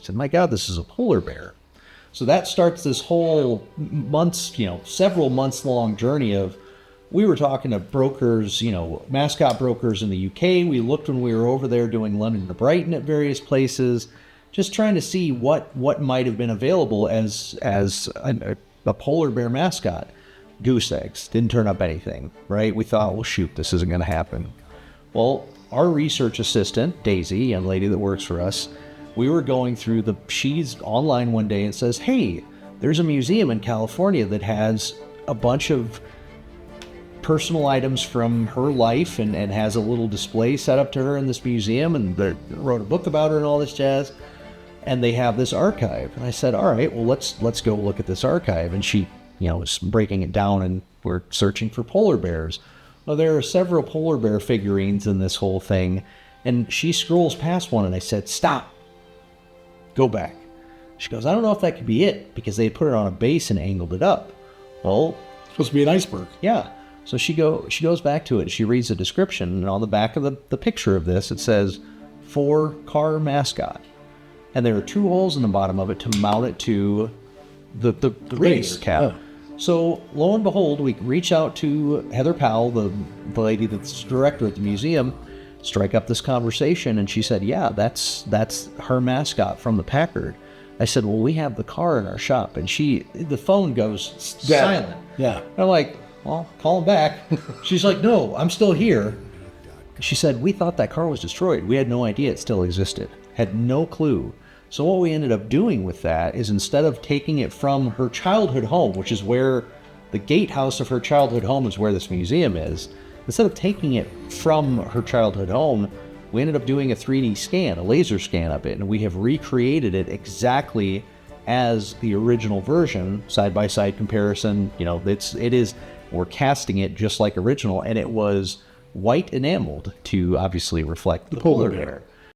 I said, my God, this is a polar bear. So that starts this whole several months long journey of, we were talking to brokers, Mascot brokers in the UK. We looked when we were over there doing London to Brighton at various places, just trying to see what might have been available as a polar bear mascot. Goose eggs. Didn't turn up anything, right? We thought, well, shoot, this isn't going to happen. Well, our research assistant, Daisy, young lady that works for us, we were going through she's online one day and says, hey, there's a museum in California that has a bunch of personal items from her life and has a little display set up to her in this museum, and they wrote a book about her and all this jazz, and they have this archive. And I said, all right, well, let's go look at this archive. And she was breaking it down, and we're searching for polar bears. Well, there are several polar bear figurines in this whole thing, and she scrolls past one, and I said, stop, go back. She goes, I don't know if that could be it, because they put it on a base and angled it up. Well, it's supposed to be an iceberg. Yeah. So she goes back to it. She reads the description, and on the back of the picture of this, it says, for car mascot. And there are 2 holes in the bottom of it to mount it to the radiator cap. Oh. So lo and behold, we reach out to Heather Powell, the lady that's director at the museum, strike up this conversation, and she said, yeah, that's her mascot from the Packard. I said, well, we have the car in our shop, and the phone goes silent. Yeah. And I'm like, well, call him back. She's like, no, I'm still here. She said, we thought that car was destroyed. We had no idea it still existed. Had no clue. So what we ended up doing with that is, instead of taking it from her childhood home, which is where the gatehouse of her childhood home is where this museum is, instead of taking it from her childhood home, we ended up doing a 3D scan, a laser scan of it, and we have recreated it exactly as the original version, side-by-side comparison. We're casting it just like original, and it was white enameled to obviously reflect the polar bear.